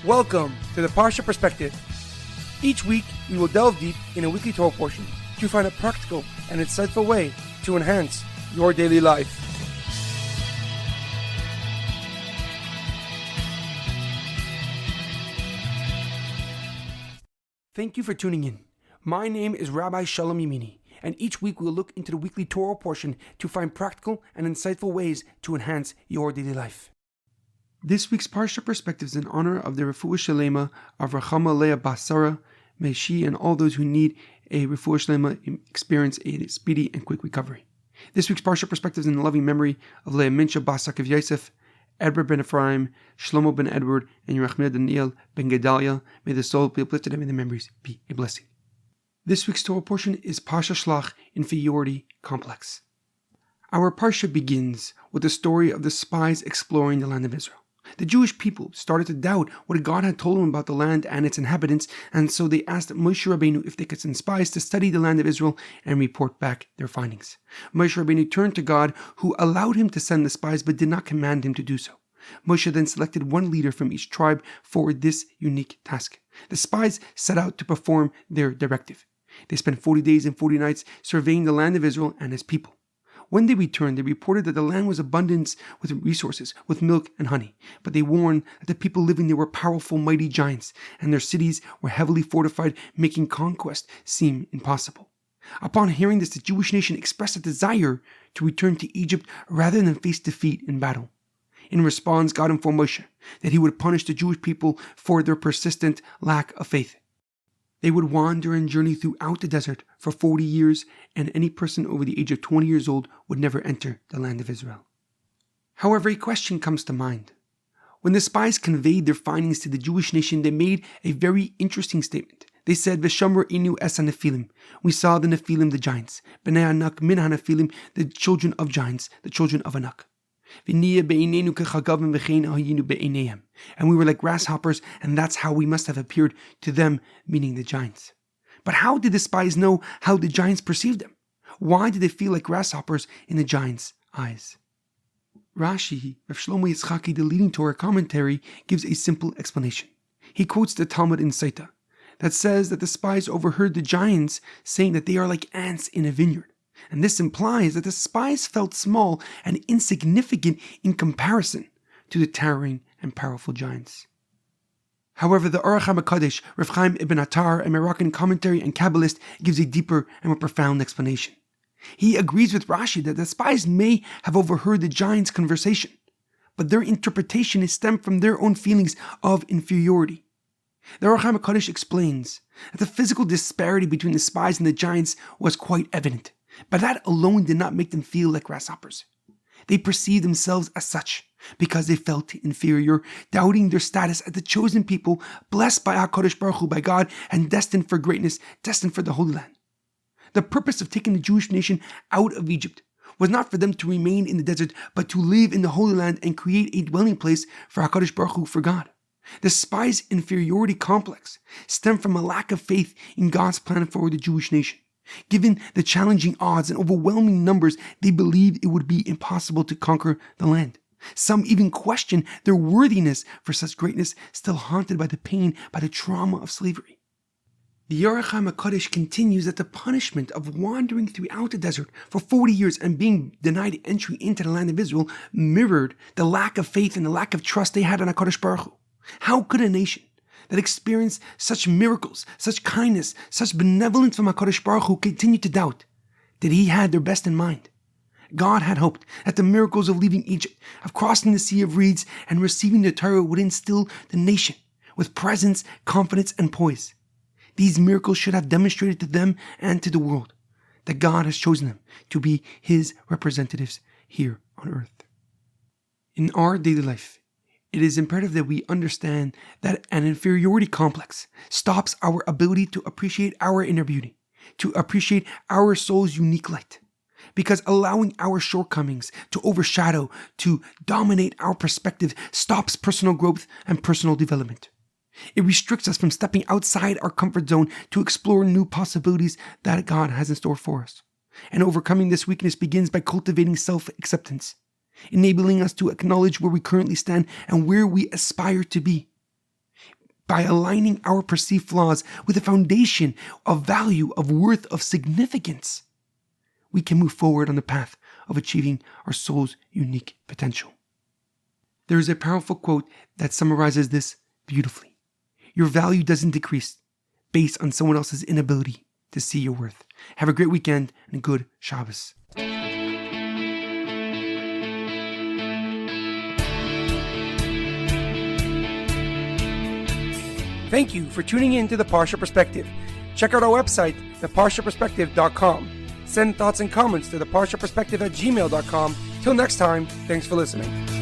Welcome to the Parsha Perspective. Each week, we will delve deep in a weekly Torah portion to find a practical and insightful way to enhance your daily life. Thank you for tuning in. My name is Rabbi Shalom Yemini, and each week we will look into the weekly Torah portion to find practical and insightful ways to enhance your daily life. This week's Parsha Perspective is in honor of the Refuah Shlema of Ruchma Leah Basara. May she and all those who need a Refuah Shlema experience a speedy and quick recovery. This week's Parsha Perspective is in the loving memory of Leah Mintche Basak of Yosef, Edward Ben Efraim, Shlomo Ben Edward, and Yirachmiel Daniel Ben Gedalia. May the soul be uplifted and may the memories be a blessing. This week's Torah portion is Parshas Shelach, inferiority complex. Our Parsha begins with the story of the spies exploring the land of Israel. The Jewish people started to doubt what God had told them about the land and its inhabitants, and so they asked Moshe Rabbeinu if they could send spies to study the land of Israel and report back their findings. Moshe Rabbeinu turned to God, who allowed him to send the spies but did not command him to do so. Moshe then selected one leader from each tribe for this unique task. The spies set out to perform their directive. They spent 40 days and 40 nights surveying the land of Israel and his people. When they returned, they reported that the land was abundant with resources, with milk and honey. But they warned that the people living there were powerful, mighty giants, and their cities were heavily fortified, making conquest seem impossible. Upon hearing this, the Jewish nation expressed a desire to return to Egypt rather than face defeat in battle. In response, God informed Moshe that he would punish the Jewish people for their persistent lack of faith. They would wander and journey throughout the desert for 40 years, and any person over the age of 20 years old would never enter the land of Israel. However, a question comes to mind. When the spies conveyed their findings to the Jewish nation, they made a very interesting statement. They said, "V'shamar inu es ha-Nephilim." We saw the Nephilim, the giants. B'nei Anak min ha-Nephilim, the children of giants, the children of Anak. And we were like grasshoppers, and that's how we must have appeared to them, meaning the giants. But how did the spies know how the giants perceived them? Why did they feel like grasshoppers in the giants' eyes? Rashi, Rav Shlomo Yitzchaki, the leading Torah commentary, gives a simple explanation. He quotes the Talmud in Saita that says that the spies overheard the giants saying that they are like ants in a vineyard. And this implies that the spies felt small and insignificant in comparison to the towering and powerful giants. However, the Orach HaMakadesh, Rav Chaim Ibn Attar, a Moroccan commentary and Kabbalist, gives a deeper and more profound explanation. He agrees with Rashi that the spies may have overheard the giants' conversation, but their interpretation is stemmed from their own feelings of inferiority. The Orach HaMakadesh explains that the physical disparity between the spies and the giants was quite evident. But that alone did not make them feel like grasshoppers. They perceived themselves as such because they felt inferior, doubting their status as the chosen people, blessed by HaKadosh Baruch Hu, by God, and destined for greatness, destined for the Holy Land. The purpose of taking the Jewish nation out of Egypt was not for them to remain in the desert, but to live in the Holy Land and create a dwelling place for HaKadosh Baruch Hu, for God. The spies' inferiority complex stemmed from a lack of faith in God's plan for the Jewish nation. Given the challenging odds and overwhelming numbers, they believed it would be impossible to conquer the land. Some even questioned their worthiness for such greatness, still haunted by the pain, by the trauma of slavery. The Yirachmiel Daniel continues that the punishment of wandering throughout the desert for 40 years and being denied entry into the land of Israel mirrored the lack of faith and the lack of trust they had in HaKadosh Baruch Hu. How could a nation that experienced such miracles, such kindness, such benevolence from HaKadosh Baruch Hu continue to doubt that he had their best in mind? God had hoped that the miracles of leaving Egypt, of crossing the Sea of Reeds, and receiving the Torah would instill the nation with presence, confidence, and poise. These miracles should have demonstrated to them and to the world that God has chosen them to be his representatives here on earth. In our daily life, it is imperative that we understand that an inferiority complex stops our ability to appreciate our inner beauty, to appreciate our soul's unique light, because allowing our shortcomings to overshadow, to dominate our perspective stops personal growth and personal development. It restricts us from stepping outside our comfort zone to explore new possibilities that God has in store for us. And overcoming this weakness begins by cultivating self-acceptance, enabling us to acknowledge where we currently stand and where we aspire to be. by aligning our perceived flaws with a foundation of value, of worth, of significance, we can move forward on the path of achieving our soul's unique potential. There is a powerful quote that summarizes this beautifully. Your value doesn't decrease based on someone else's inability to see your worth. Have a great weekend and a good Shabbos. Thank you for tuning in to the Parsha Perspective. Check out our website, theparshaperspective.com. Send thoughts and comments to theparshaperspective@gmail.com. Till next time, thanks for listening.